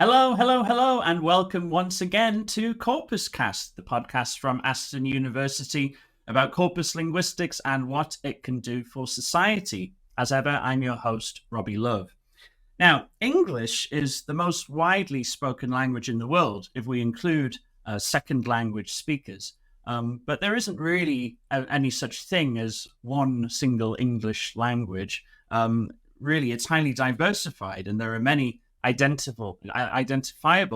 Hello, hello, hello, and welcome once again to CorpusCast, the podcast from Aston University about corpus linguistics and what it can do for society. As ever, I'm your host, Robbie Love. Now, English is the most widely spoken language in the world if we include second language speakers. But there isn't really any such thing as one single English language. Really, it's highly diversified, and there are many identifiable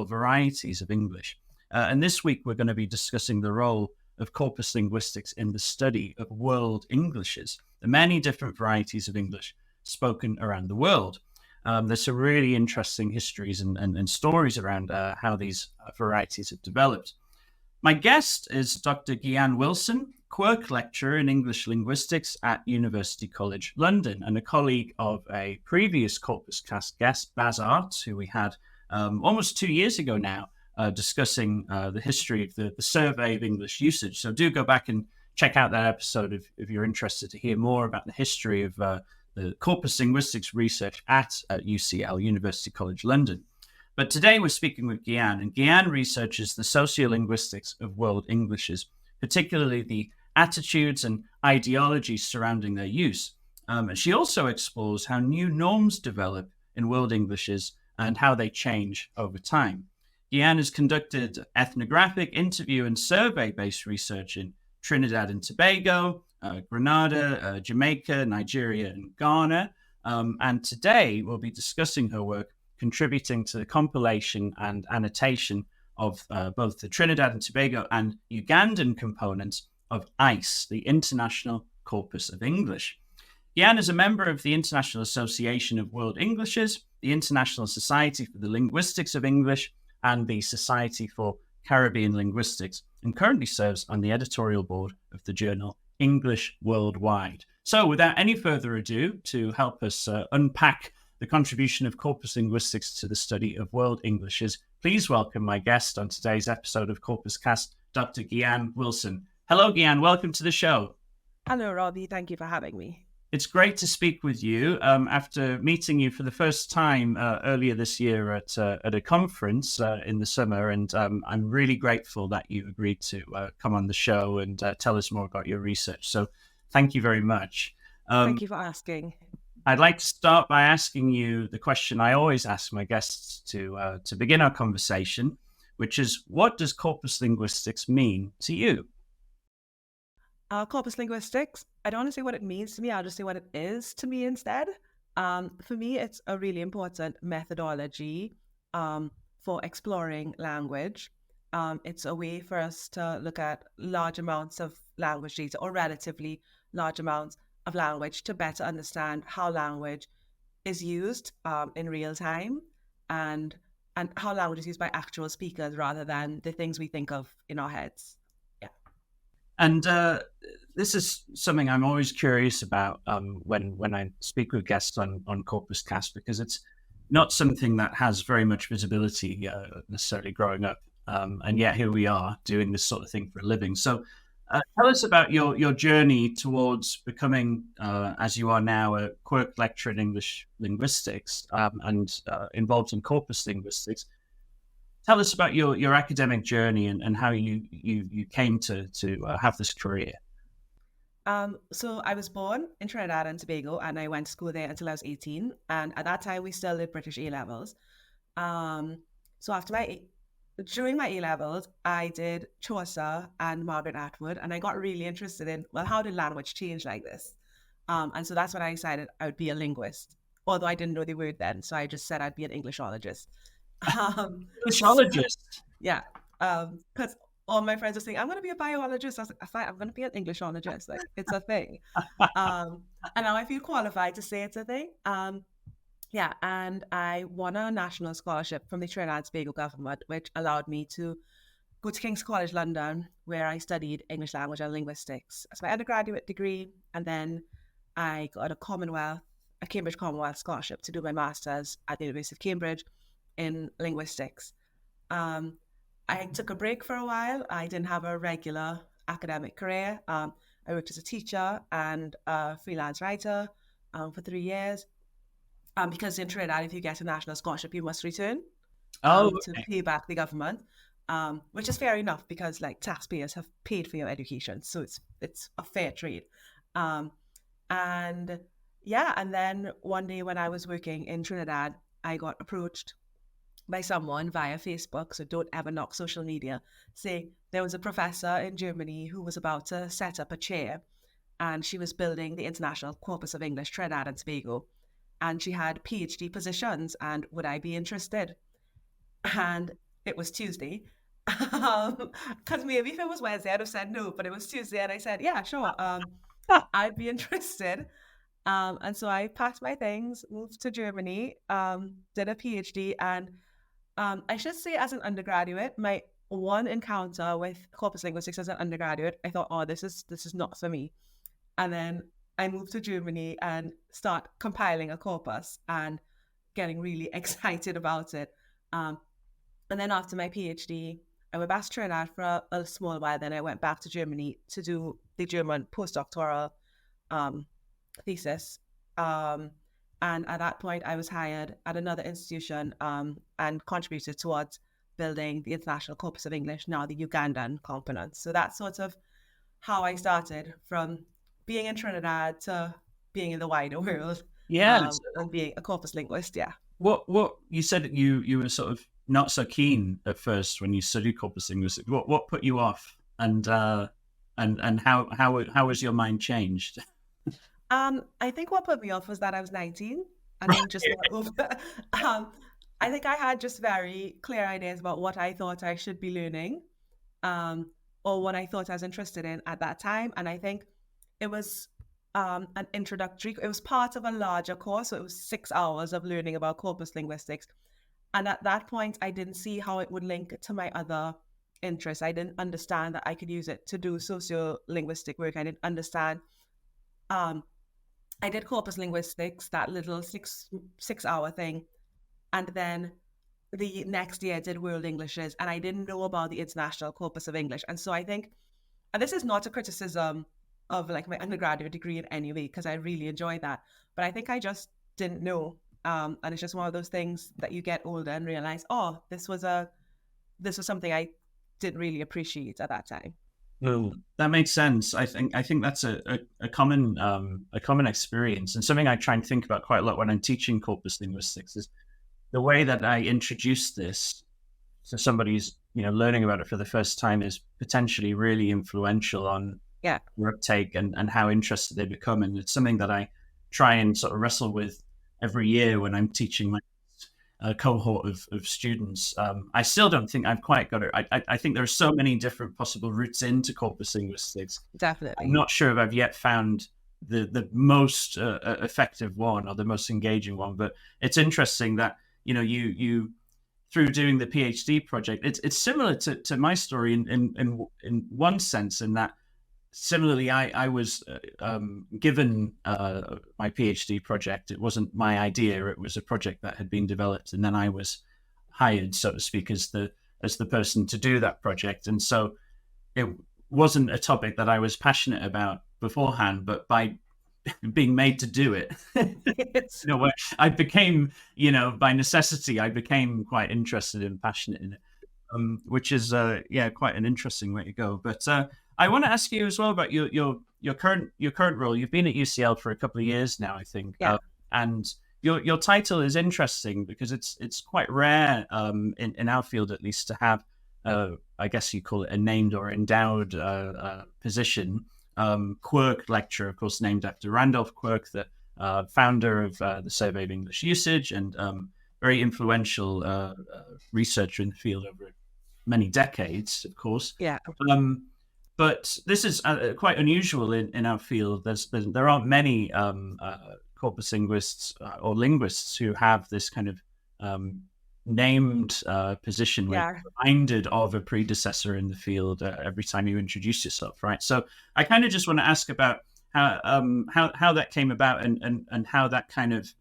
varieties of English. And this week, we're going to be discussing the role of corpus linguistics in the study of world Englishes, the many different varieties of English spoken around the world. There's some really interesting histories and stories around how these varieties have developed. My guest is Dr Guyanne Wilson, Quirk Lecturer in English Linguistics at University College London, and a colleague of a previous CorpusCast guest, Baz Art, who we had almost 2 years ago now, discussing the history of the survey of English usage. So do go back and check out that episode if you're interested to hear more about the history of the corpus linguistics research at UCL, University College London. But today we're speaking with Guyanne, and Guyanne researches the sociolinguistics of world Englishes, particularly the attitudes and ideologies surrounding their use. And she also explores how new norms develop in world Englishes and how they change over time. Guyanne has conducted ethnographic, interview, and survey-based research in Trinidad and Tobago, Grenada, Jamaica, Nigeria, and Ghana. And today we'll be discussing her work contributing to the compilation and annotation of both the Trinidad and Tobago and Ugandan components of ICE, the International Corpus of English. Guyanne is a member of the International Association of World Englishes, the International Society for the Linguistics of English, and the Society for Caribbean Linguistics, and currently serves on the editorial board of the journal English Worldwide. So without any further ado, to help us unpack the contribution of corpus linguistics to the study of world Englishes, please welcome my guest on today's episode of CorpusCast, Dr. Guyanne Wilson. Hello, Guyanne. Welcome to the show. Hello, Robbie. Thank you for having me. It's great to speak with you after meeting you for the first time earlier this year at a conference in the summer. And I'm really grateful that you agreed to come on the show and tell us more about your research. So thank you very much. Thank you for asking. I'd like to start by asking you the question I always ask my guests to begin our conversation, which is, what does corpus linguistics mean to you? Corpus linguistics, I don't want to say what it means to me, I'll just say what it is to me instead. For me, it's a really important methodology for exploring language. It's a way for us to look at large amounts of language data, or relatively large amounts of language, to better understand how language is used in real time and how language is used by actual speakers rather than the things we think of in our heads. Yeah. And this is something I'm always curious about when I speak with guests on CorpusCast, because it's not something that has very much visibility necessarily growing up. And yet here we are doing this sort of thing for a living. So tell us about your journey towards becoming, as you are now, a Quirk Lecturer in English Linguistics and involved in corpus linguistics. Tell us about your academic journey and how you came to have this career. So I was born in Trinidad and Tobago, and I went to school there until I was 18. And at that time, we still did British A-levels. So during my A-levels, I did Chaucer and Margaret Atwood, and I got really interested in, well, how did language change like this? And so that's when I decided I would be a linguist, although I didn't know the word then. So I just said I'd be an Englishologist. Englishologist? Yeah. Because all my friends are saying, I'm going to be a biologist. I was like, fine, I'm going to be an Englishologist. Like, it's a thing. And now I feel qualified to say it's a thing. Yeah, and I won a national scholarship from the Trinidad and Tobago government, which allowed me to go to King's College London, where I studied English language and linguistics as my undergraduate degree. And then I got a Cambridge Commonwealth scholarship to do my master's at the University of Cambridge in linguistics. I took a break for a while. I didn't have a regular academic career. I worked as a teacher and a freelance writer for 3 years. Because in Trinidad, if you get a national scholarship, you must return. Oh, to okay. pay back the government, which is fair enough because like taxpayers have paid for your education, so it's a fair trade. Um, and yeah, and then one day when I was working in Trinidad, I got approached by someone via Facebook, so don't ever knock social media, say there was a professor in Germany who was about to set up a chair, and she was building the International Corpus of English, Trinidad and Tobago, and she had PhD positions, and would I be interested? And it was Tuesday. Because maybe if it was Wednesday, I'd have said no, but it was Tuesday, and I said, yeah, sure, I'd be interested. And so I packed my things, moved to Germany, did a PhD, and I should say as an undergraduate, my one encounter with corpus linguistics as an undergraduate, I thought, oh, this is not for me. And then I moved to Germany and start compiling a corpus and getting really excited about it. Um, and then after my PhD, I went back to Trinidad for a small while. Then I went back to Germany to do the German postdoctoral um, thesis. Um, and at that point, I was hired at another institution and contributed towards building the International Corpus of English, now the Ugandan component. So that's sort of how I started from being in Trinidad to being in the wider world, Yes. and being a corpus linguist. Yeah. What you said that you were sort of not so keen at first when you studied corpus linguistics. What put you off, and how was your mind changed? I think what put me off was that I was 19 and then just not over. I think I had just very clear ideas about what I thought I should be learning, um, or what I thought I was interested in at that time. And I think it was an introductory, it was part of a larger course. So it was 6 hours of learning about corpus linguistics. And at that point, I didn't see how it would link to my other interests. I didn't understand that I could use it to do sociolinguistic work. I didn't understand. Um, I did corpus linguistics, that little six hour thing, and then the next year I did world Englishes, and I didn't know about the International Corpus of English. And so I think, and this is not a criticism of like my undergraduate degree in any way, because I really enjoyed that, but I think I just didn't know. And it's just one of those things that you get older and realize, oh, this was something I didn't really appreciate at that time. Well, that makes sense. I think that's a common experience, and something I try and think about quite a lot when I'm teaching corpus linguistics is the way that I introduce this to somebody who's learning about it for the first time is potentially really influential on Yeah. their uptake and how interested they become. And it's something that I try and sort of wrestle with every year when I'm teaching my cohort of students. I still don't think I've quite got it. I think there are so many different possible routes into corpus linguistics. I'm Definitely. not sure if I've yet found the most effective one or the most engaging one, but it's interesting that you through doing the PhD project, it's similar to my story in one sense, in that similarly I was given my PhD project. It wasn't my idea; it was a project that had been developed, and then I was hired, so to speak, as the person to do that project. And so it wasn't a topic that I was passionate about beforehand, but by being made to do it, where I became, by necessity, I became quite interested and passionate in it, which is, quite an interesting way to go. But I want to ask you as well about your current role. You've been at UCL for a couple of years now, I think, Yeah. and your title is interesting because it's quite rare in our field, at least, to have, I guess you call it a named or endowed position. Quirk Lecturer, of course, named after Randolph Quirk, the founder of the Survey of English Usage, and very influential researcher in the field over many decades, of course. Yeah. But this is quite unusual in our field. There aren't many corpus linguists or linguists who have this kind of named position where you're reminded of a predecessor in the field every time you introduce yourself, right? So I kind of just want to ask about how that came about, and how that kind of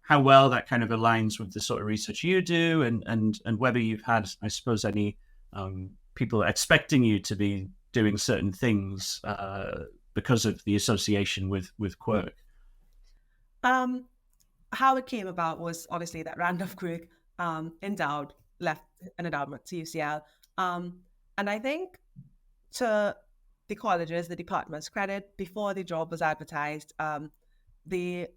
how well that kind of aligns with the sort of research you do, and whether you've had, I suppose, any people expecting you to be doing certain things because of the association with Quirk. How it came about was obviously that Randolph Quirk left an endowment to UCL. And I think to the colleges, the department's credit, before the job was advertised, they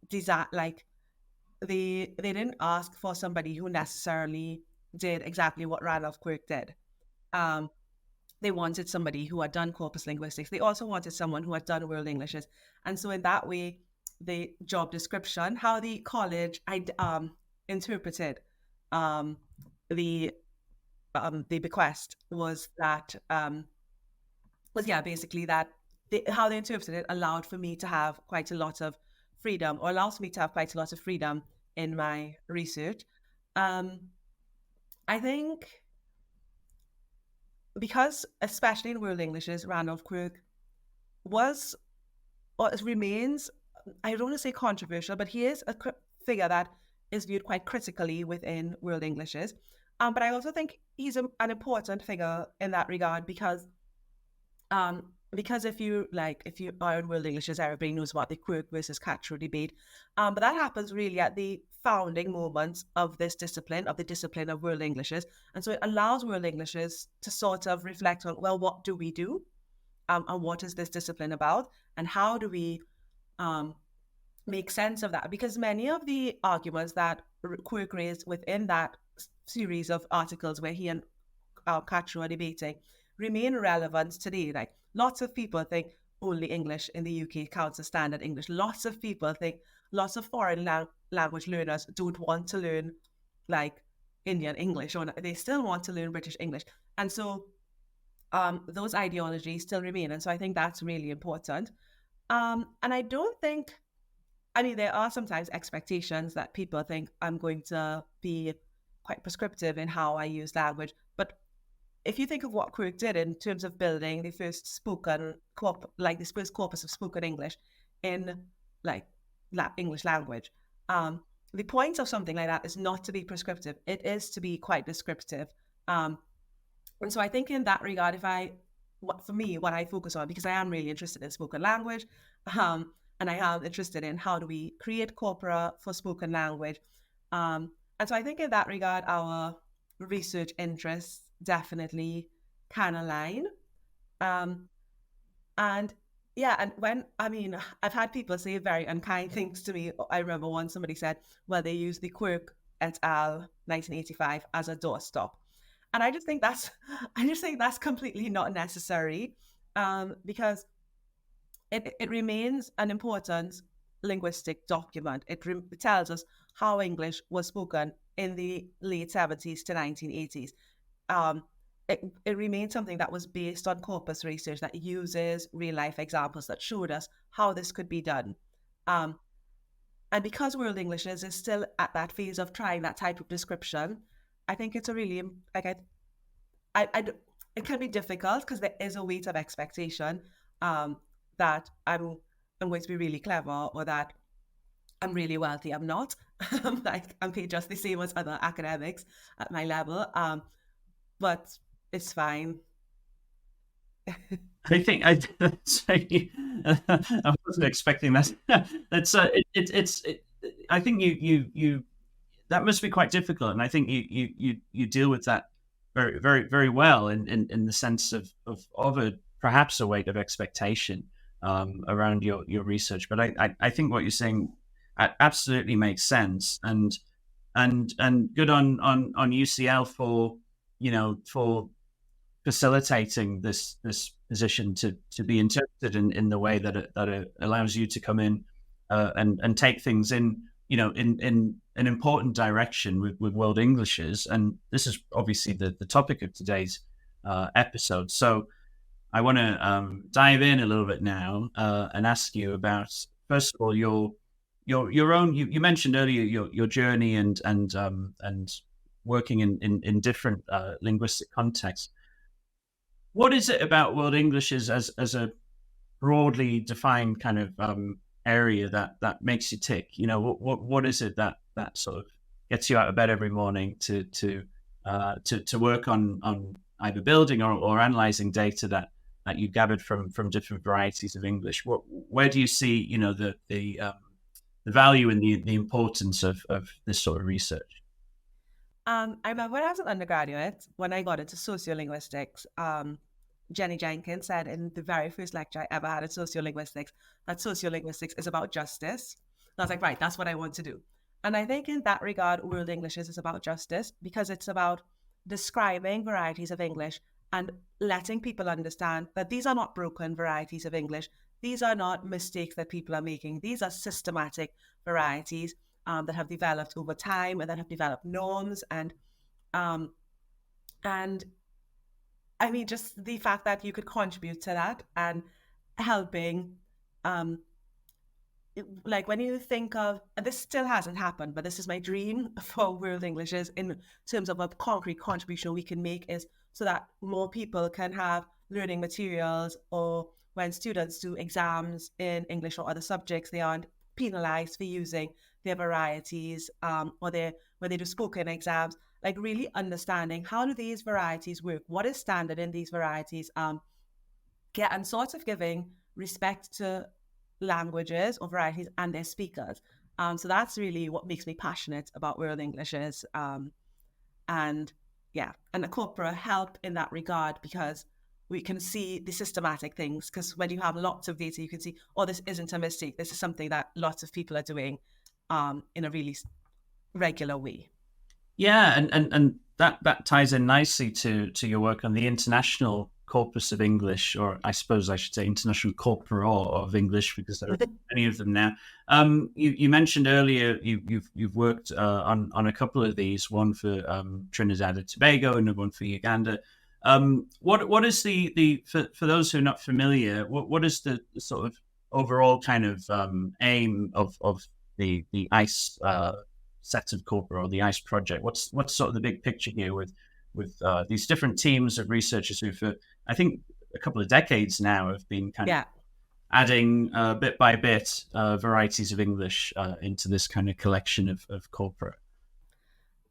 didn't ask for somebody who necessarily did exactly what Randolph Quirk did. They wanted somebody who had done corpus linguistics. They also wanted someone who had done world Englishes. And so in that way, the job description, how the college interpreted the bequest was that basically that how they interpreted it allowed for me to have quite a lot of freedom, or allows me to have quite a lot of freedom in my research. I think because, especially in world Englishes, Randolph Quirk was, or remains, I don't want to say controversial, but he is a figure that is viewed quite critically within world Englishes. But I also think he's an important figure in that regard because if you are in world Englishes, everybody knows about the Quirk versus Catra debate. But that happens really at the founding moments of this discipline, of the discipline of world Englishes. And so it allows world Englishes to sort of reflect on, well, what do we do? And what is this discipline about? And how do we make sense of that? Because many of the arguments that Quirk raised within that series of articles where he and Catra are debating remain relevant today. Like, lots of people think only English in the UK counts as standard English. Lots of people think, lots of foreign language learners don't want to learn like Indian English, or they still want to learn British English. And so those ideologies still remain. And so I think that's really important. And I don't think, there are sometimes expectations that people think I'm going to be quite prescriptive in how I use language. But if you think of what Quirk did in terms of building the first spoken the first corpus of spoken English in English language, the point of something like that is not to be prescriptive. It is to be quite descriptive. And so I think in that regard, what I focus on, because I am really interested in spoken language, and I am interested in how do we create corpora for spoken language. And so I think in that regard, our research interests definitely can align. And when I've had people say very unkind things to me. I remember once somebody said, well, they used the Quirk et al. 1985 as a doorstop. And I just think that's completely not necessary, because it remains an important linguistic document. It tells us how English was spoken in the late 70s to 1980s. It remains something that was based on corpus research that uses real life examples that showed us how this could be done. And because world Englishes is still at that phase of trying that type of description, I think it's a really, it can be difficult because there is a weight of expectation that I'm going to be really clever, or that I'm really wealthy. I'm not. I'm paid just the same as other academics at my level. But it's fine. I think I wasn't expecting that. That's I think you that must be quite difficult, and I think you deal with that very, very, very well in the sense of perhaps a weight of expectation around your research. But I think what you're saying absolutely makes sense, and good on UCL for facilitating this position to be interpreted in the way that it allows you to come in and take things in in an important direction with world Englishes. And this is obviously the topic of today's episode. So I want to dive in a little bit now and ask you about, first of all, your own. You mentioned earlier your journey and working in different linguistic contexts. What is it about world Englishes as a broadly defined kind of area that makes you tick? What is it that sort of gets you out of bed every morning to work on either building or analyzing data that you gathered from different varieties of English? Where do you see the value and the importance of this sort of research? I remember when I was an undergraduate, when I got into sociolinguistics, Jenny Jenkins said in the very first lecture I ever had in sociolinguistics that sociolinguistics is about justice. And I was like, right, that's what I want to do. And I think in that regard, World English is about justice because it's about describing varieties of English and letting people understand that these are not broken varieties of English. These are not mistakes that people are making. These are systematic varieties that have developed over time and that have developed norms um, and I mean, just the fact that you could contribute to that and helping, um, like when you think of, and this still hasn't happened, but this is my dream for World English is in terms of a concrete contribution we can make is so that more people can have learning materials or when students do exams in English or other subjects, they aren't penalized for using their varieties or when they do spoken exams, like really understanding how do these varieties work, what is standard in these varieties, and sort of giving respect to languages or varieties and their speakers. So that's really what makes me passionate about World English is, and yeah, and the corpora help in that regard because we can see the systematic things. Because when you have lots of data, you can see, oh, this isn't a mistake. This is something that lots of people are doing in a really regular way. Yeah, and that ties in nicely to your work on the international corpus of English, or I suppose I should say international corpora of English, because there are many of them now. You mentioned earlier you've worked on a couple of these, one for Trinidad and Tobago and one for Uganda. What is the for those who are not familiar, what is the sort of overall kind of aim of the ICE set of corpora or the ICE project? What's sort of the big picture here with these different teams of researchers who, for I think a couple of decades now, have been kind of adding bit by bit varieties of English into this kind of collection of corpora?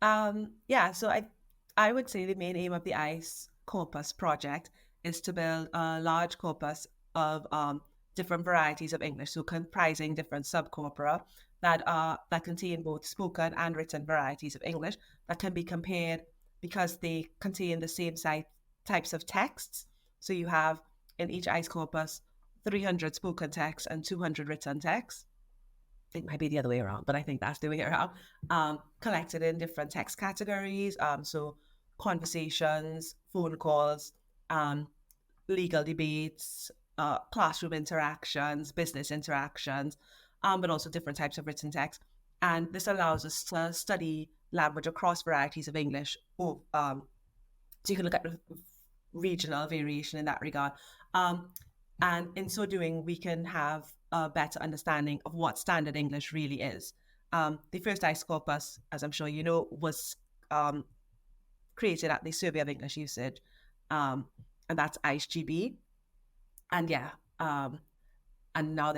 So I would say the main aim of the ICE corpus project is to build a large corpus of different varieties of English, so comprising different subcorpora that contain both spoken and written varieties of English that can be compared because they contain the same types of texts. So you have in each ICE corpus 300 spoken texts and 200 written texts. It might be the other way around, but I think that's doing it around. Collected in different text categories. So conversations, phone calls, legal debates, classroom interactions, business interactions, but also different types of written text. And this allows us to study language across varieties of English. So you can look at the regional variation in that regard. And in so doing, we can have a better understanding of what standard English really is. The first ICE corpus, as I'm sure you know, was created at the Survey of English Usage, and that's ICE-GB. And and now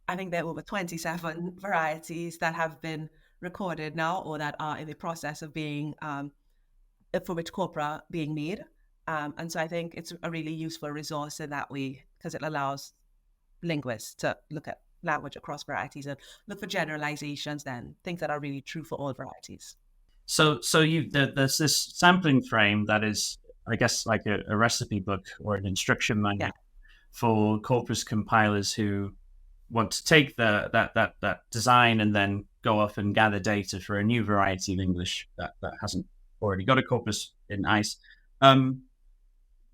I think there are over 27 varieties that have been recorded now or that are in the process of being, for which corpora being made. And so I think it's a really useful resource in that way because it allows linguists to look at language across varieties and look for generalizations, then things that are really true for all varieties. So there's this sampling frame that is, I guess, like a recipe book or an instruction manual for corpus compilers who want to take that design and then go off and gather data for a new variety of English that hasn't already got a corpus in ICE.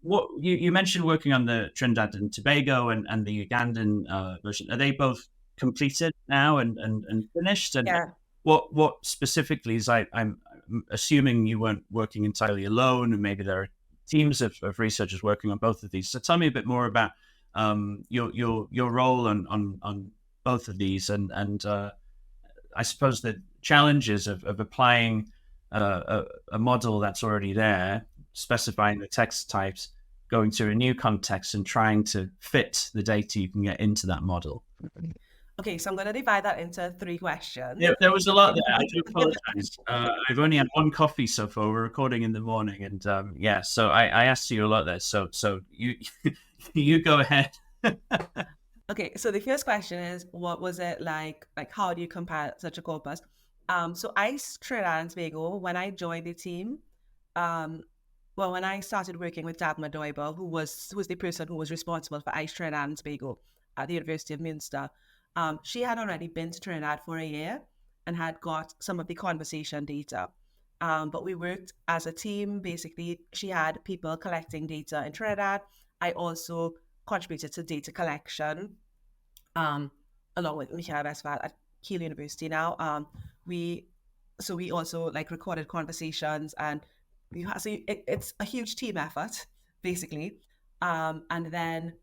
What you mentioned working on the Trinidad and Tobago and the Ugandan version. Are they both completed now and finished? And what specifically is I'm assuming you weren't working entirely alone, and maybe there are teams of researchers working on both of these. So tell me a bit more about your role on both of these, and I suppose the challenges of applying a model that's already there, specifying the text types, going to a new context and trying to fit the data you can get into that model. Okay, so I'm going to divide that into 3 questions. Yeah, there was a lot there. I do apologize. I've only had 1 coffee so far. We're recording in the morning, and so I asked you a lot there. So you you go ahead. Okay, so the first question is, what was it like? Like, how do you compile such a corpus? So ICE Trinidad and Tobago, when I joined the team, when I started working with Dagmar Doiber, who was the person who was responsible for ICE Trinidad and Tobago at the University of Munster, she had already been to Trinidad for a year and had got some of the conversation data. But we worked as a team. Basically, she had people collecting data in Trinidad. I also contributed to data collection, along with Michael Westphal at Keele University now. We also like recorded conversations, and it's a huge team effort, basically. And then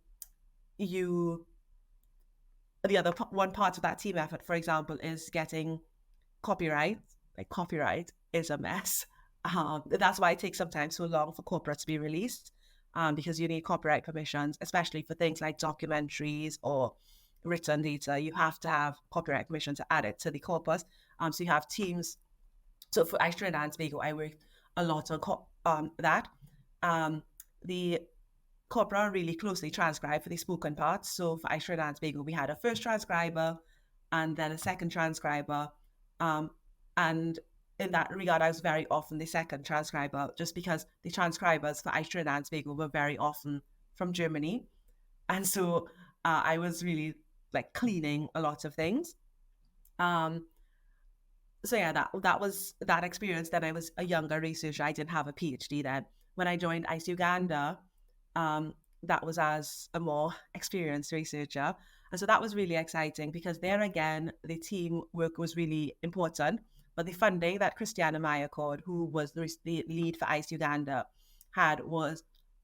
the other one part of that team effort, for example, is getting copyright. Like, copyright is a mess. That's why it takes sometimes so long for corpora to be released, because you need copyright permissions, especially for things like documentaries or written data. You have to have copyright permission to add it to the corpus. So you have teams. So for ICE Trinidad and Tobago, I worked a lot on that. The corpora really closely transcribed for the spoken parts. So for ICE Trinidad and Tobago, we had a first transcriber and then a second transcriber. And in that regard, I was very often the second transcriber, just because the transcribers for ICE Trinidad and Tobago were very often from Germany. And so I was really like cleaning a lot of things. So yeah, that was that experience. Then I was a younger researcher. I didn't have a PhD then. When I joined ICE Uganda, that was as a more experienced researcher. And so that was really exciting, because there again, the team work was really important. But the funding that Christiana Mayakord, who was the lead for ICE Uganda, had,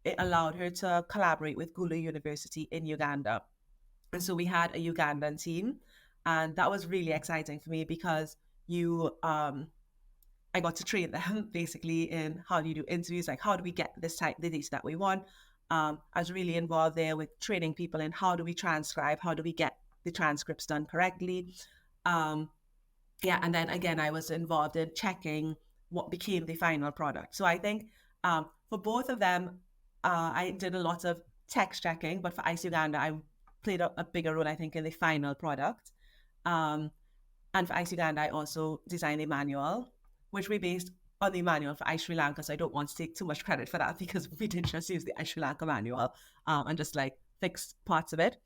it allowed her to collaborate with Gulu University in Uganda. And so we had a Ugandan team. And that was really exciting for me, because I got to train them basically in how do you do interviews, like how do we get the data that we want. I was really involved there with training people in how do we transcribe, how do we get the transcripts done correctly. And then again, I was involved in checking what became the final product. So I think for both of them, I did a lot of text checking, but for ICE Uganda, I played a bigger role, I think, in the final product. And for ICE Uganda, I also designed a manual, which we based on the manual for ICE Sri Lanka. So I don't want to take too much credit for that, because we didn't just use the ICE Sri Lanka manual and just like fix parts of it.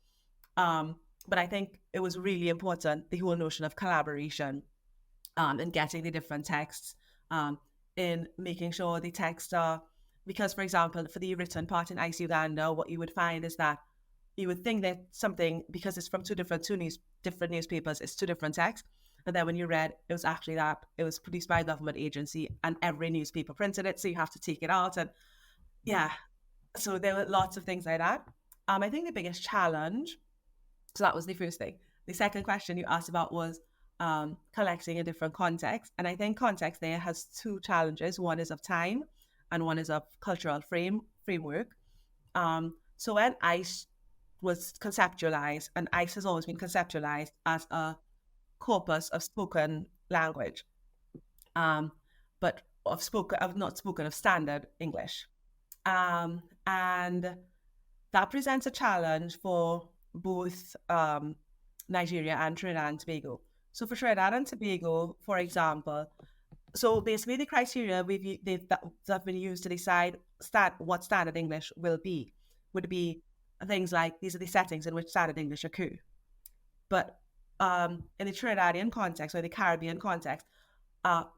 But I think it was really important, the whole notion of collaboration and getting the different texts, in making sure the texts are, because, for example, for the written part in ICE Uganda, what you would find is that you would think that something, because it's from two different newspapers, it's two different texts. But then when you read, it was actually that it was produced by a government agency and every newspaper printed it. So you have to take it out. And yeah, so there were lots of things like that. I think the biggest challenge, so that was the first thing. The second question you asked about was collecting in different contexts. And I think context there has two challenges. One is of time and one is of cultural framework. So when ICE was conceptualized, and ICE has always been conceptualized as a corpus of spoken language, but of standard English. And that presents a challenge for both Nigeria and Trinidad and Tobago. So for Trinidad and Tobago, for example, so basically the criteria that have been used to decide what standard English would be things like, these are the settings in which standard English occur. But in the Trinidadian context or the Caribbean context,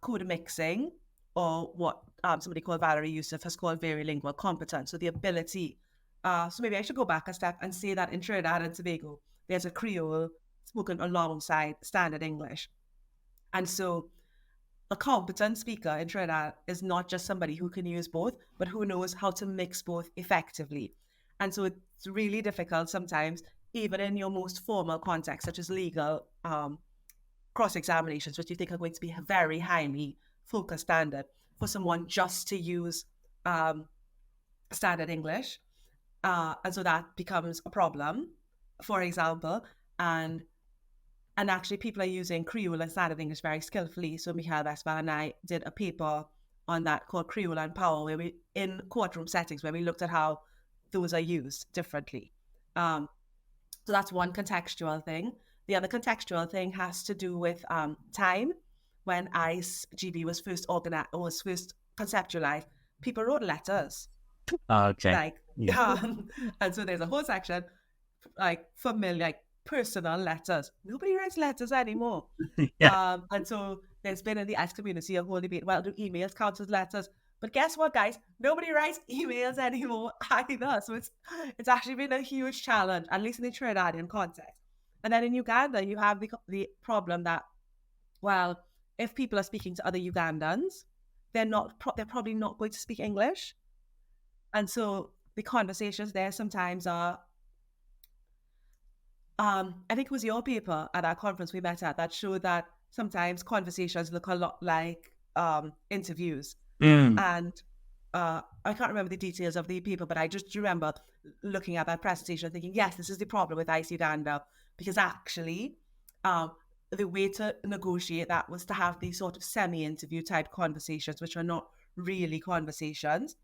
code mixing, or what somebody called Valerie Youssef has called varilingual competence, so the ability. So maybe I should go back a step and say that in Trinidad and Tobago, there's a Creole spoken alongside standard English. And so a competent speaker in Trinidad is not just somebody who can use both, but who knows how to mix both effectively. And so it's really difficult sometimes, even in your most formal context, such as legal cross-examinations, which you think are going to be very highly focused standard, for someone just to use standard English. And so that becomes a problem, for example. And actually people are using Creole and standard English very skillfully. So Michael Westphal and I did a paper on that called Creole and Power, where we, in courtroom settings, where we looked at how those are used differently. So that's one contextual thing. The other contextual thing has to do with time, when ICE GB was first organized, or was first conceptualized, people wrote letters. Okay. Like, and so there's a whole section, like familiar, like personal letters. Nobody writes letters anymore. Yeah. And so there's been in the ICE community a whole debate, well, do emails count as letters? But guess what, guys? Nobody writes emails anymore either. So it's actually been a huge challenge, at least in the Trinidadian context. And then in Uganda, you have the problem that, well, if people are speaking to other Ugandans, they're probably not going to speak English. And so the conversations there sometimes are, I think it was your paper at our conference we met at that showed that sometimes conversations look a lot like interviews. And I can't remember the details of the paper, but I just remember looking at that presentation thinking, yes, this is the problem with ICE Uganda, because actually the way to negotiate that was to have these sort of semi-interview type conversations, which are not really conversations.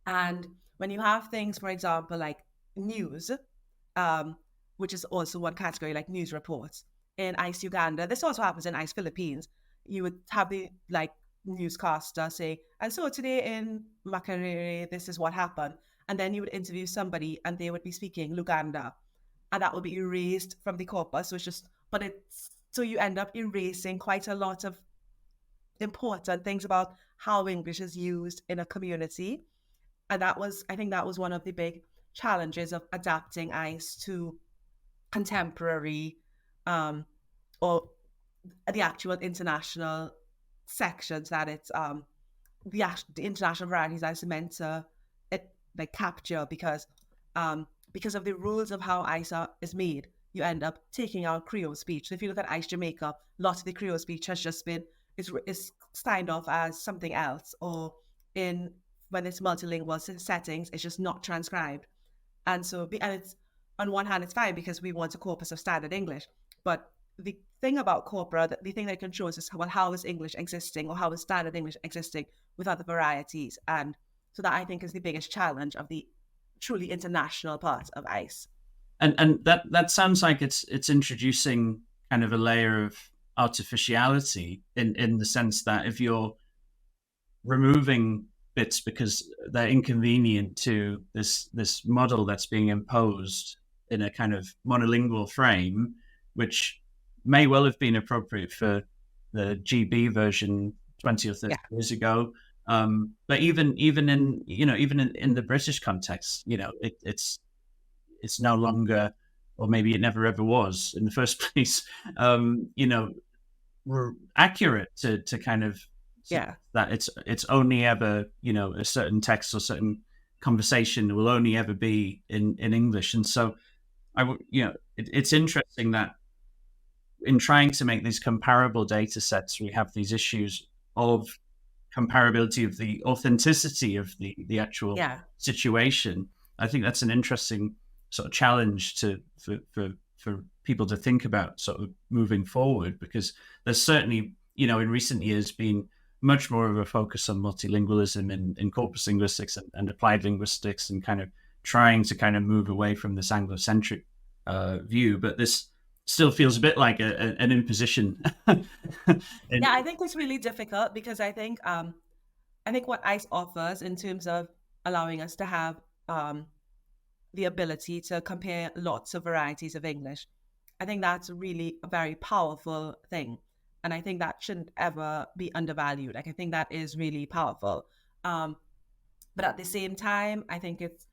And when you have things, for example, like news, which is also one category, like news reports in ICE Uganda, this also happens in ICE Philippines. You would have the newscaster say, and so today in Makerere, this is what happened. And then you would interview somebody and they would be speaking Luganda. And that would be erased from the corpus. So you end up erasing quite a lot of important things about how English is used in a community. And I think that was one of the big challenges of adapting ICE to contemporary or the actual international sections that it's the international varieties that it's meant to capture, because of the rules of how ICE is made, you end up taking out Creole speech. So if you look at ICE Jamaica, lots of the Creole speech has just been is signed off as something else, or when it's multilingual settings, it's just not transcribed. And it's, on one hand, it's fine because we want a corpus of standard English. But the thing about corpora, the thing that it can show us is, well, how is English existing, or how is standard English existing with other varieties? And so that, I think, is the biggest challenge of the truly international part of ICE. And that sounds like it's introducing kind of a layer of artificiality in the sense that if you're removing bits because they're inconvenient to this model that's being imposed in a kind of monolingual frame, which may well have been appropriate for the GB version 20 or 30 years ago. But even in the British context, it's no longer, or maybe it never ever was in the first place, accurate to kind of that it's only ever, a certain text or certain conversation will only ever be in English. And so it's interesting that in trying to make these comparable data sets, we have these issues of comparability of the authenticity of the actual situation. I think that's an interesting sort of challenge for people to think about sort of moving forward, because there's certainly, in recent years been much more of a focus on multilingualism in corpus linguistics and applied linguistics, and kind of trying to kind of move away from this Anglocentric view. But this still feels a bit like an imposition. I think it's really difficult, because I think what ICE offers in terms of allowing us to have the ability to compare lots of varieties of English, I think that's really a very powerful thing. And I think that shouldn't ever be undervalued. I think that is really powerful. But at the same time, I think it's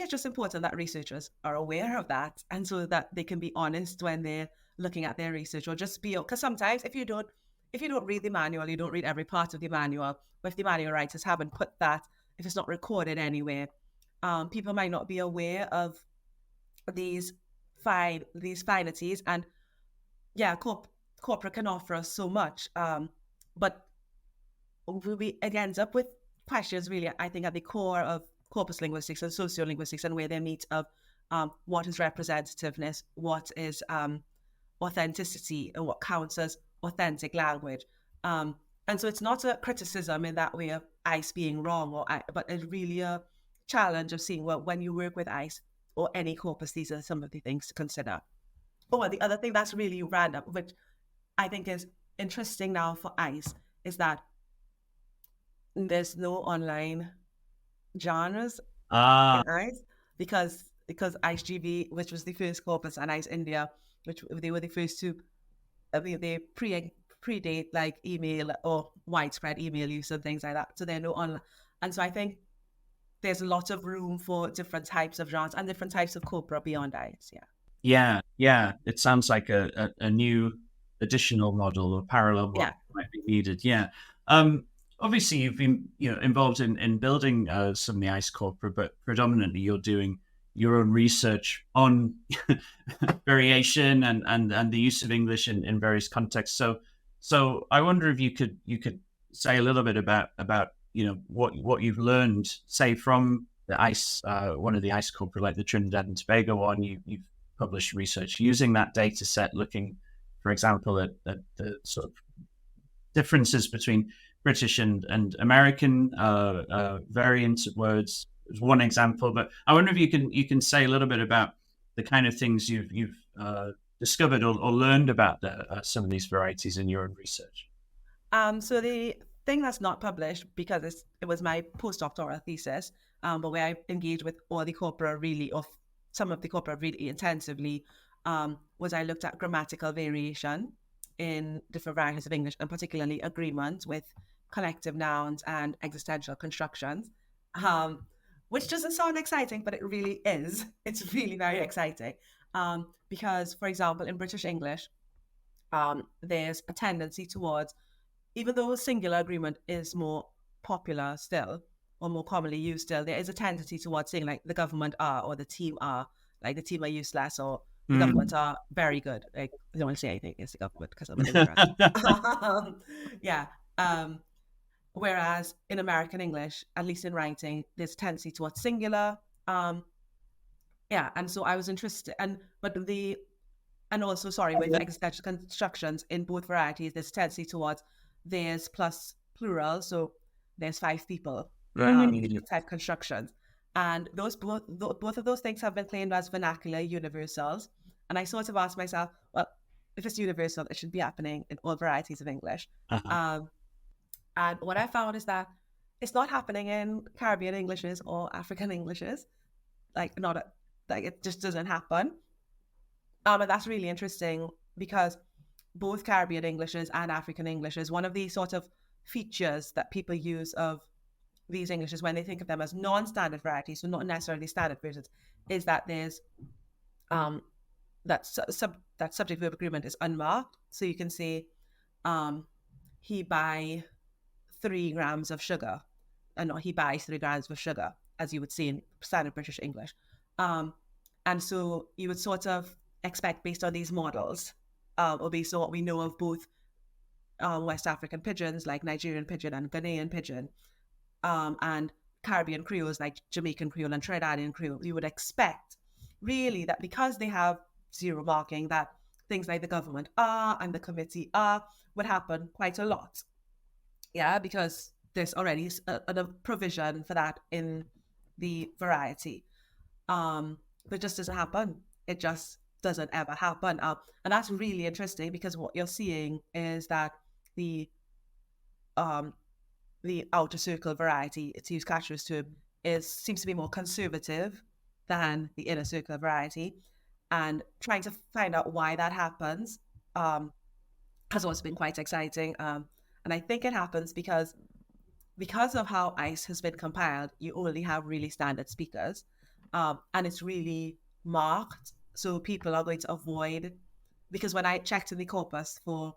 just important that researchers are aware of that, and so that they can be honest when they're looking at their research, or just because sometimes if you don't read the manual, you don't read every part of the manual. But if the manual writers haven't put that, if it's not recorded anywhere, people might not be aware of these finities. And corpora can offer us so much, but it ends up with questions, really, I think, at the core of corpus linguistics and sociolinguistics, and where they meet of what is representativeness, what is authenticity, and what counts as authentic language. And so it's not a criticism in that way of ICE being wrong, but it's really a challenge of seeing, well, when you work with ICE or any corpus, these are some of the things to consider. Oh, and the other thing that's really random, which I think is interesting now for ICE is that there's no online genres in ICE because ICE GB, which was the first corpus, and ICE India, which they were the first to, they predate like email or widespread email use and things like that. So they're no online, and so I think there's a lot of room for different types of genres and different types of corpora beyond ICE. Yeah. It sounds like a new additional model or parallel model might be needed. Yeah. Obviously, you've been involved in building some of the ICE corpora, but predominantly you're doing your own research on variation and the use of English in various contexts. So I wonder if you could say a little bit about what you've learned, say from the ICE, one of the ICE corpora, like the Trinidad and Tobago one. You've published research using that data set, looking, for example, at the sort of differences between British and American variants of words is one example. But I wonder if you can say a little bit about the kind of things you've discovered or learned about some of these varieties in your own research. So the thing that's not published, because it was my postdoctoral thesis, but where I engaged with all the corpora really, or some of the corpora really intensively, was I looked at grammatical variation in different varieties of English, and particularly agreement with collective nouns and existential constructions, which doesn't sound exciting, but it really is. It's really very exciting. Because, for example, in British English, there's a tendency towards, even though singular agreement is more popular still, or more commonly used still, there is a tendency towards saying like the government are, or the team are, like the team are useless, or the government are very good. Like, I don't want to say anything against the government because I'm an immigrant. Whereas in American English, at least in writing, there's a tendency towards singular. And so I was interested, with existential constructions in both varieties, there's a tendency towards there's plus plural, so there's 5 people type constructions, and both of those things have been claimed as vernacular universals. And I sort of asked myself, well, if it's universal, it should be happening in all varieties of English. And what I found is that it's not happening in Caribbean Englishes or African Englishes, it just doesn't happen. And that's really interesting because both Caribbean Englishes and African Englishes, one of the sort of features that people use of these Englishes when they think of them as non-standard varieties, so not necessarily standard versions, is that there's that subject verb agreement is unmarked. So you can say he buy 3 grams of sugar, and he buys 3 grams of sugar, as you would see in standard British English. And so you would sort of expect, based on these models, or based on what we know of both West African pidgins like Nigerian pidgin and Ghanaian pidgin, and Caribbean Creoles like Jamaican Creole and Trinidadian Creole, you would expect really that because they have 0 marking, that things like the government are and the committee are would happen quite a lot. Yeah, because there's already a provision for that in the variety. But it just doesn't happen. It just doesn't ever happen. And that's really interesting, because what you're seeing is that the outer circle variety, to use Cashier's term, seems to be more conservative than the inner circle variety. And trying to find out why that happens has also been quite exciting. And I think it happens because of how ICE has been compiled, you only have really standard speakers. And it's really marked. So people are going to avoid, because when I checked in the corpus for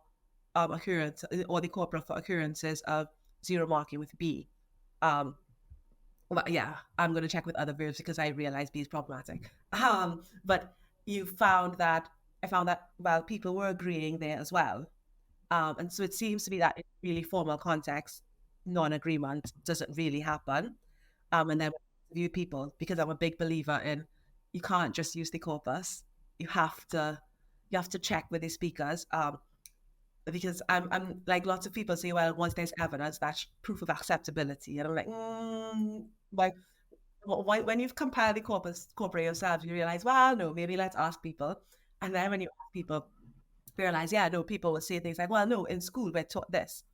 occurrence, or the corpora for occurrences of 0 marking with B, I'm going to check with other verbs because I realized B is problematic. But I found that, well, people were agreeing there as well. And so it seems to be that in really formal context, non-agreement doesn't really happen. And then view people, because I'm a big believer in, you can't just use the corpus. You have to check with the speakers. Because I'm like, lots of people say, well, once there's evidence, that's proof of acceptability. And I'm like, when you've compiled the corpora yourself, you realize, well, no, maybe let's ask people. And then when you ask people, realized, yeah, no, people would say things like, well, no, in school we're taught this.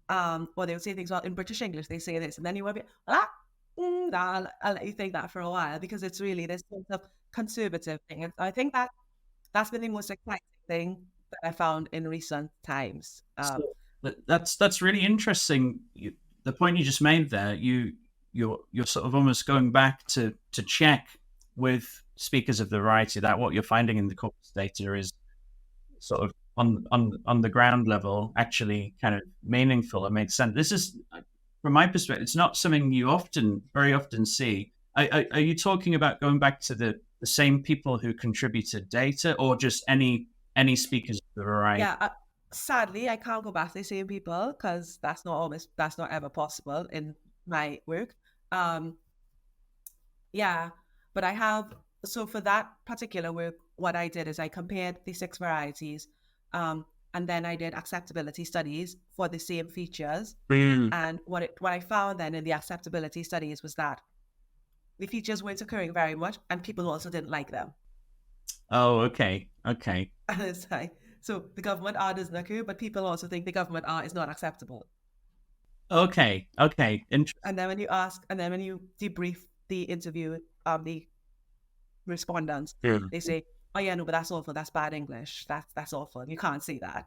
Or they would say things, well, in British English they say this. And then you would be, nah, I'll let you think that for a while, because it's really this sort of conservative thing. And I think that that's been the most exciting thing that I found in recent times. So that's really interesting. The point you just made there, you're sort of almost going back to check with speakers of the variety that what you're finding in the corpus data is sort of on the ground level actually kind of meaningful and makes sense. This is, from my perspective, it's not something you very often see. Are you talking about going back to the same people who contributed data, or just any speakers of the variety? Yeah, sadly, I can't go back to the same people, because that's not ever possible in my work. Yeah, but I have, so for that particular work, what I did is I compared the 6 varieties, and then I did acceptability studies for the same features. And what I found then in the acceptability studies was that the features weren't occurring very much, and people also didn't like them. Oh, okay. And it's like, so the government R doesn't occur, but people also think the government R is not acceptable. Okay. And then when you debrief the interview, the respondents, they say, oh yeah, no, but that's awful, that's bad English, that's awful, you can't see that.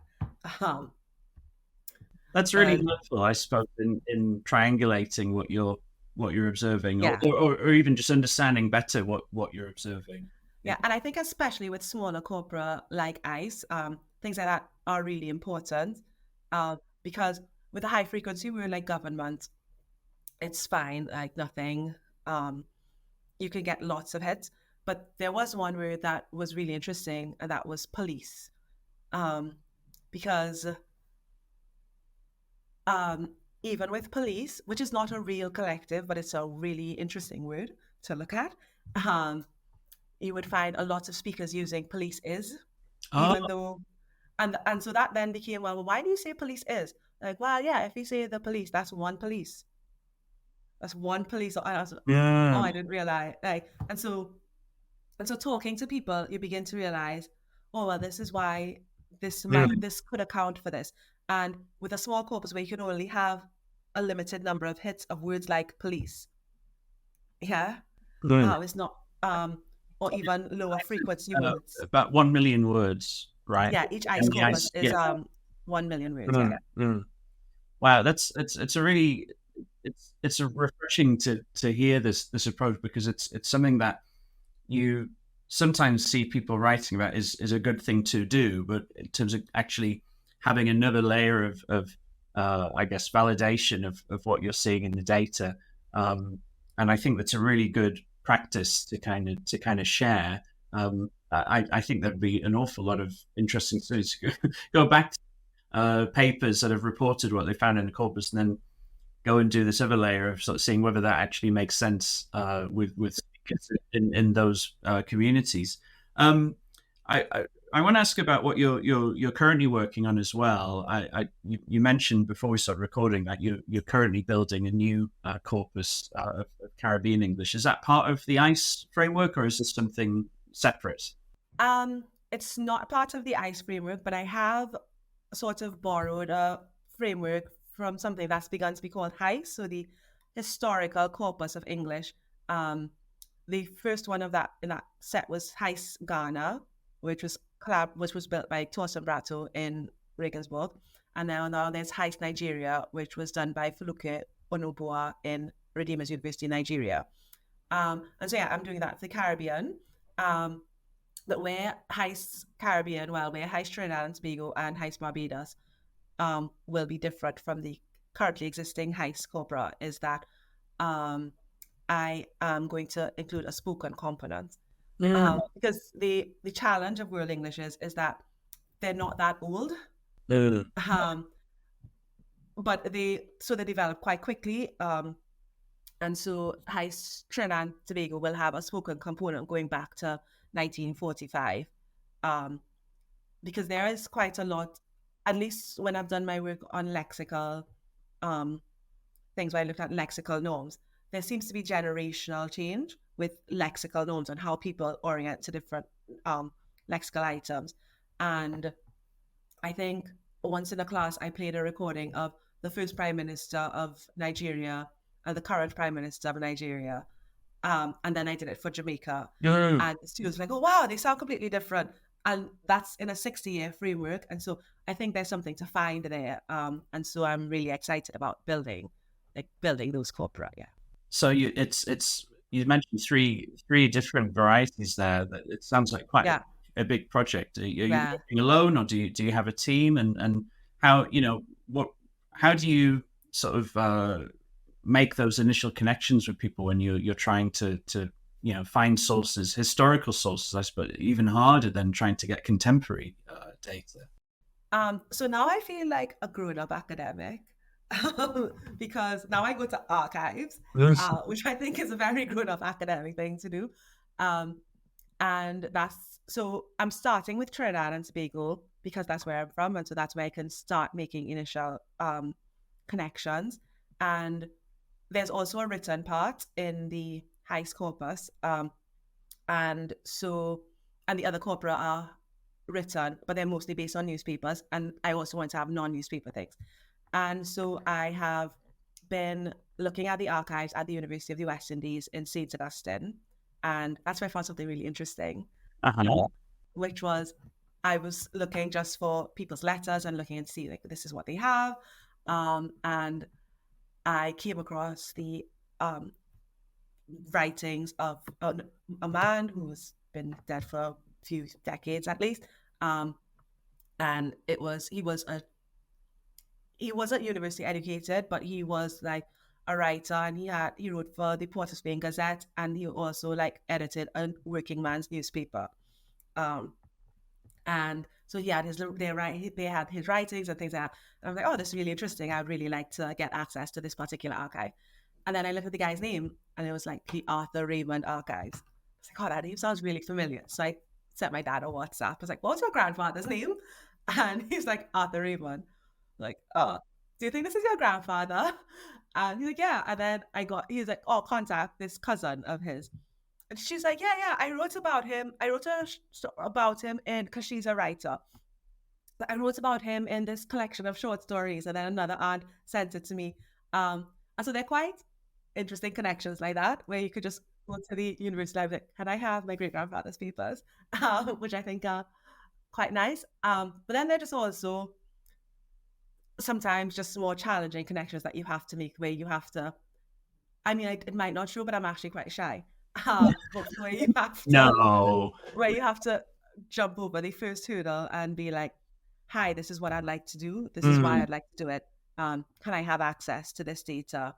That's really helpful, I suppose, in triangulating what you're observing, yeah. or even just understanding better what you're observing. Yeah, and I think especially with smaller corpora like ice, things like that are really important, because with a high frequency word like government, it's fine, like nothing. You can get lots of hits. But there was one word that was really interesting, and that was police. Because even with police, which is not a real collective, but it's a really interesting word to look at, you would find a lot of speakers using police is, even though, and so that then became, well, why do you say police is? Like, well, yeah, if you say the police, that's one police. That's one police. And I was, Yeah. oh, I didn't realize. Like, and so talking to people, you begin to realize, oh, well, this is why this could account for this. And with a small corpus where you can only have a limited number of hits of words like police, it's not, or even lower frequency words. About 1 million words, right? Yeah, each ice corpus is 1 million words. Wow, it's a really it's a refreshing to hear this approach, because it's something that you sometimes see people writing about is a good thing to do, but in terms of actually having another layer of I guess validation of what you're seeing in the data, and I think that's a really good practice to kind of share. I think there'd be an awful lot of interesting studies to go back to papers that have reported what they found in the corpus, and then go and do this other layer of sort of seeing whether that actually makes sense with speakers in those communities. I want to ask about what you're currently working on as well. You mentioned before we started recording that you're currently building a new corpus of Caribbean English. Is that part of the ICE framework, or is this something separate? It's not part of the ICE framework, but I have sort of borrowed a framework from something that's begun to be called HICE, so the Historical Corpus of English. The first one of that in that set was HICE Ghana, which was built by Thorsten Bratto in Regensburg, and now there's HICE Nigeria, which was done by Fuluke Onobua in Redeemers University, Nigeria. And so yeah, I'm doing that for the Caribbean. But where HICE Caribbean, where HICE Trinidad and Tobago and HICE Barbados will be different from the currently existing HICE corpora is that I am going to include a spoken component. Because the challenge of World English is that they're not that old. But they develop quite quickly. And so HICE Trinidad and Tobago will have a spoken component going back to 1945. Because there is quite a lot, at least when I've done my work on lexical things, where I looked at lexical norms, there seems to be generational change with lexical norms and how people orient to different lexical items. And I think once in a class, I played a recording of the first Prime Minister of Nigeria and the current Prime Minister of Nigeria. And then I did it for Jamaica. Mm. And the students were like, oh, wow, they sound completely different. And that's in a 60-year framework. And so I think there's something to find there. And so I'm really excited about building those corpora. Yeah. So it's you mentioned three different varieties there. That it sounds like quite Yeah. a big project. Are you Yeah. working alone, or do you have a team? And how how do you sort of make those initial connections with people when you're trying to find sources, historical sources, I suppose, even harder than trying to get contemporary data. So now I feel like a grown-up academic because now I go to archives, Yes. which I think is a very grown-up academic thing to do. Um, and so I'm starting with Trinidad and Tobago because that's where I'm from, and so that's where I can start making initial connections. And there's also a written part in the Heist corpus, and the other corpora are written, but they're mostly based on newspapers. And I also want to have non-newspaper things. And so I have been looking at the archives at the University of the West Indies in St. Augustine. And that's where I found something really interesting, Uh-huh. which was I was looking just for people's letters and looking and see like this is what they have. And I came across the writings of a man who's been dead for a few decades at least. And he wasn't university educated, but he was like a writer, and he wrote for the Port of Spain Gazette, and he also like edited a working man's newspaper. And so he had they had his writings and things like that. And I was like, oh, this is really interesting. I'd really like to get access to this particular archive. And then I looked at the guy's name, and it was like the Arthur Raymond Archives. I was like, oh, that name sounds really familiar. So I sent my dad a WhatsApp. I was like, what's your grandfather's name? And he's like, Arthur Raymond. I'm like, oh, do you think this is your grandfather? And he's like, yeah. And then he's like, oh, contact this cousin of his. And she's like, yeah, I wrote about him. I wrote about him because she's a writer. I wrote about him in this collection of short stories. And then another aunt sent it to me. And so they're quite interesting connections like that, where you could just go to the university library, like, can I have my great-grandfather's papers? Which I think are quite nice. But then they're just also sometimes just more challenging connections that you have to make, where you have to, I mean, it might not show, but I'm actually quite shy. But where you have to jump over the first hurdle and be like, hi, this is what I'd like to do. This is why I'd like to do it. Can I have access to this data?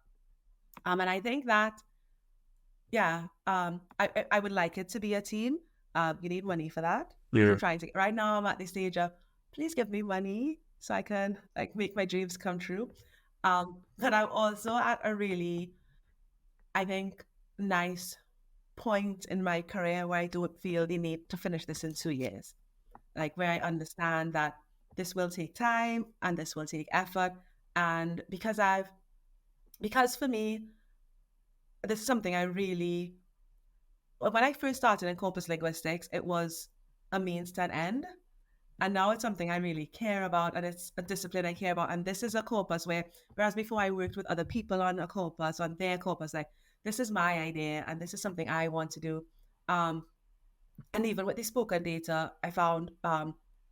And I think that, I would like it to be a team. You need money for that. Yeah. I'm trying to, right now I'm at the stage of, please give me money so I can like make my dreams come true. But I'm also at a really, I think, nice point in my career where I don't feel the need to finish this in 2 years. Like where I understand that this will take time and this will take effort. And because for me, this is something I really, when I first started in corpus linguistics, it was a means to an end. And now it's something I really care about, and it's a discipline I care about. And this is a corpus whereas before I worked with other people on a corpus, on their corpus, like this is my idea and this is something I want to do. And even with the spoken data, I found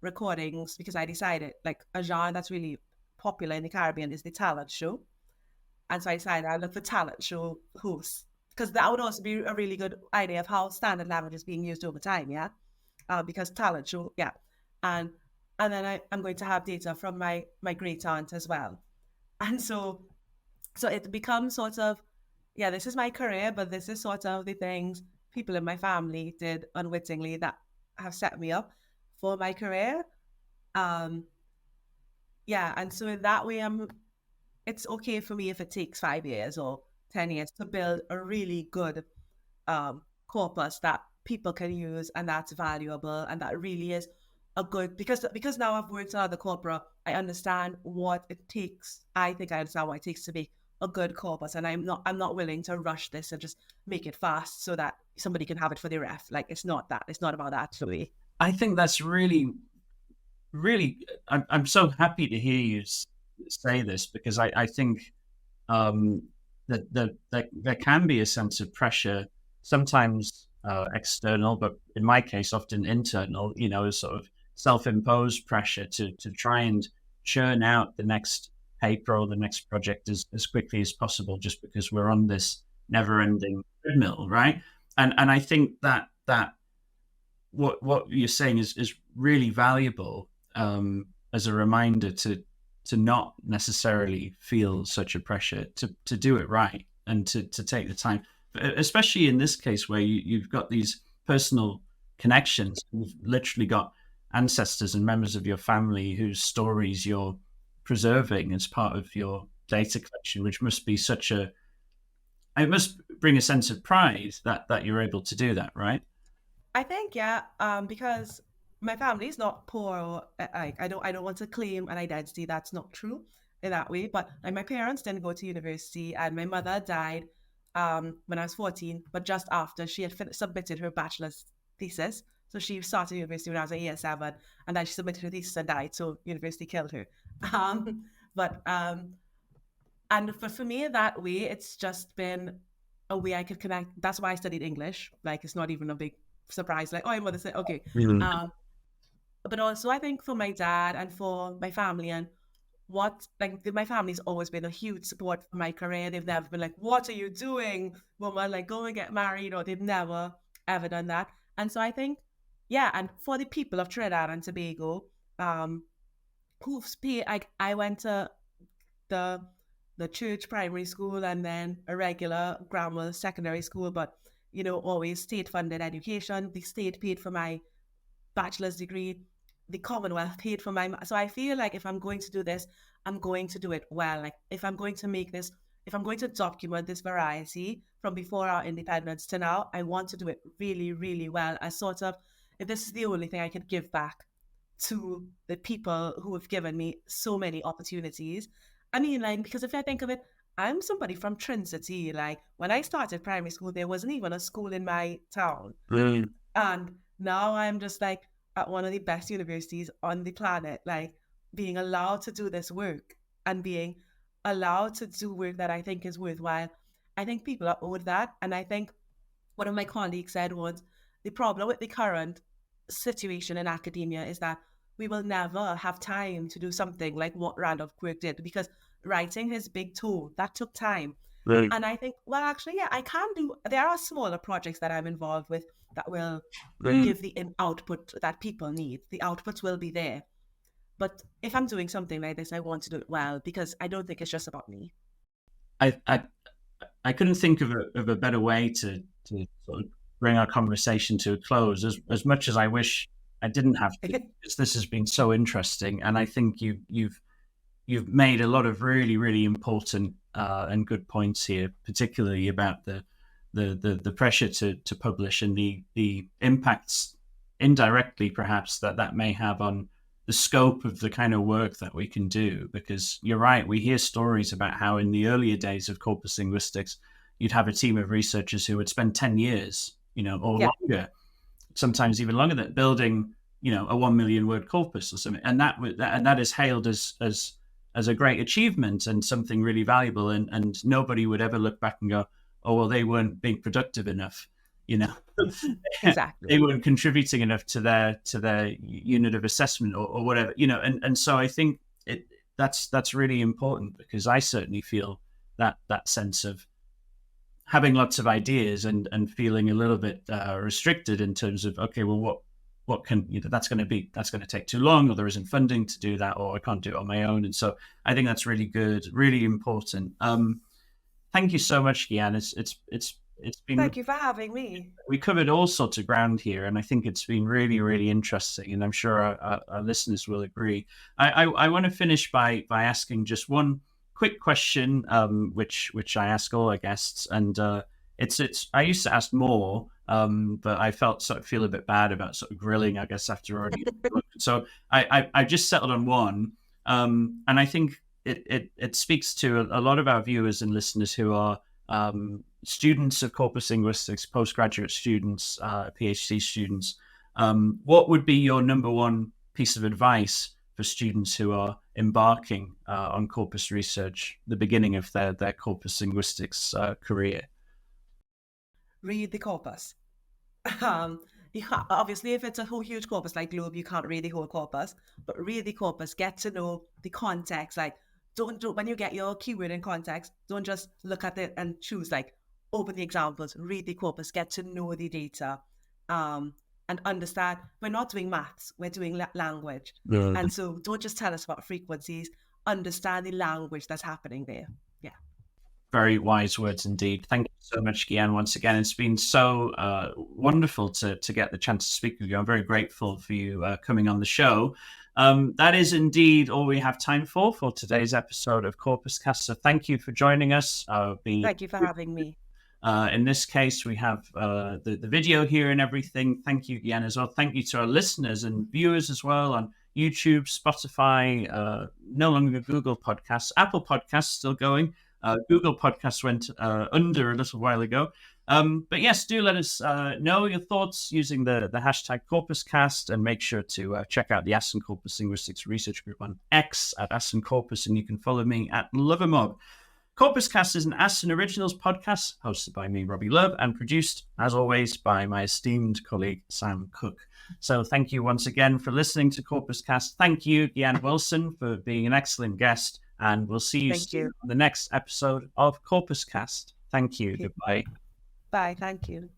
recordings because I decided like a genre that's really popular in the Caribbean is the talent show. And so I decided I'd look for talent show hosts because that would also be a really good idea of how standard language is being used over time, yeah? Because talent show, yeah. And then I'm going to have data from my great aunt as well. And so it becomes sort of, this is my career, but this is sort of the things people in my family did unwittingly that have set me up for my career. And so in that way, it's okay for me if it takes 5 years or 10 years to build a really good corpus that people can use and that's valuable and that really is a good, because now I've worked on the corpora, I understand what it takes. I think I understand what it takes to make a good corpus, and I'm not willing to rush this and just make it fast so that somebody can have it for the ref. Like it's not about that to me. I think that's really really, I'm so happy to hear you say this, because I think that there can be a sense of pressure, sometimes external, but in my case, often internal, a sort of self-imposed pressure to try and churn out the next paper or the next project as quickly as possible, just because we're on this never-ending treadmill, right? And I think that what you're saying is really valuable, as a reminder to not necessarily feel such a pressure to do it right, and to take the time, especially in this case where you've got these personal connections. You've literally got ancestors and members of your family whose stories you're preserving as part of your data collection, which must be it must bring a sense of pride that you're able to do that, right? I think, yeah, because my family is not poor. Or, I don't want to claim an identity that's not true in that way. But like, my parents didn't go to university, and my mother died when I was 14, but just after she had submitted her bachelor's thesis. So she started university when I was in year 7, and then she submitted her thesis and died. So university killed her. Um, but and for me, that way, it's just been a way I could connect. That's why I studied English. Like, it's not even a big surprise. Like, oh, my mother said, okay. Mm. But also, I think for my dad and for my family, and my family's always been a huge support for my career. They've never been like, what are you doing, woman? Like, go and get married. Or they've never, ever done that. And so I think, yeah, and for the people of Trinidad and Tobago, who've paid, like, I went to the the church primary school and then a regular grammar secondary school, but always state funded education. The state paid for my bachelor's degree. The Commonwealth paid for my. So I feel like if I'm going to do this, I'm going to do it well. Like, if I'm going to document this variety from before our independence to now, I want to do it really, really well. As sort of, if this is the only thing I could give back to the people who have given me so many opportunities. I mean, like, because if I think of it, I'm somebody from Trinity. Like, when I started primary school, there wasn't even a school in my town. Mm. And now I'm just like at one of the best universities on the planet, like, being allowed to do this work and being allowed to do work that I think is worthwhile. I think people are owed that. And I think one of my colleagues said once, the problem with the current situation in academia is that we will never have time to do something like what Randolph Quirk did, because writing his big tool, that took time. Right. And I think, well, actually, yeah, there are smaller projects that I'm involved with that will Right. give the output that people need. The outputs will be there. But if I'm doing something like this, I want to do it well, because I don't think it's just about me. I couldn't think of a better way to sort of bring our conversation to a close. As much as I wish I didn't have to, because this has been so interesting, and I think you've made a lot of really, really important and good points here, particularly about the pressure to publish and the impacts indirectly, perhaps, that may have on the scope of the kind of work that we can do. Because you're right, we hear stories about how in the earlier days of corpus linguistics, you'd have a team of researchers who would spend 10 years, or longer, sometimes even longer, than building, a 1 million word corpus or something. And that is hailed as a great achievement and something really valuable. And nobody would ever look back and go, oh, well, they weren't being productive enough. Exactly. They weren't contributing enough to their unit of assessment or whatever, and so I think that's really important, because I certainly feel that sense of having lots of ideas and feeling a little bit restricted in terms of, okay, well, what can, that's going to take too long, or there isn't funding to do that, or I can't do it on my own. And so I think that's really good, really important. Thank you so much, Guyanne. It's been. Thank you for having me. We covered all sorts of ground here, and I think it's been really, really interesting, and I'm sure our listeners will agree. I want to finish by asking just one quick question, which I ask all our guests, and it's I used to ask more, but I feel a bit bad about sort of grilling, I guess, after already. So I just settled on one, and I think it speaks to a lot of our viewers and listeners who are students of corpus linguistics, postgraduate students, PhD students. What would be your number one piece of advice for students who are embarking on corpus research, the beginning of their corpus linguistics career? Read the corpus. Obviously, if it's a whole huge corpus like Globe, you can't read the whole corpus, but read the corpus, get to know the context. Like, don't when you get your keyword in context, don't just look at it and choose. Like, open the examples, read the corpus, get to know the data, and understand. We're not doing maths, we're doing language. Yeah. And so don't just tell us about frequencies, understand the language that's happening there. Yeah. Very wise words indeed. Thank you so much, Guyanne, once again. It's been so wonderful to get the chance to speak with you. I'm very grateful for you coming on the show. That is indeed all we have time for today's episode of CorpusCast. So thank you for joining us. Thank you for having me. In this case, we have the video here and everything. Thank you, Guyanne, as well. Thank you to our listeners and viewers as well on YouTube, Spotify, no longer Google Podcasts. Apple Podcasts still going. Google Podcasts went under a little while ago. But yes, do let us know your thoughts using the hashtag CorpusCast, and make sure to check out the Aston Corpus Linguistics Research Group on X at Aston Corpus, and you can follow me at Lovermob. CorpusCast is an Aston Originals podcast hosted by me, Robbie Love, and produced, as always, by my esteemed colleague, Sam Cook. So thank you once again for listening to CorpusCast. Thank you, Guyanne Wilson, for being an excellent guest, and we'll see you soon on the next episode of CorpusCast. Thank you. Goodbye. Bye. Thank you.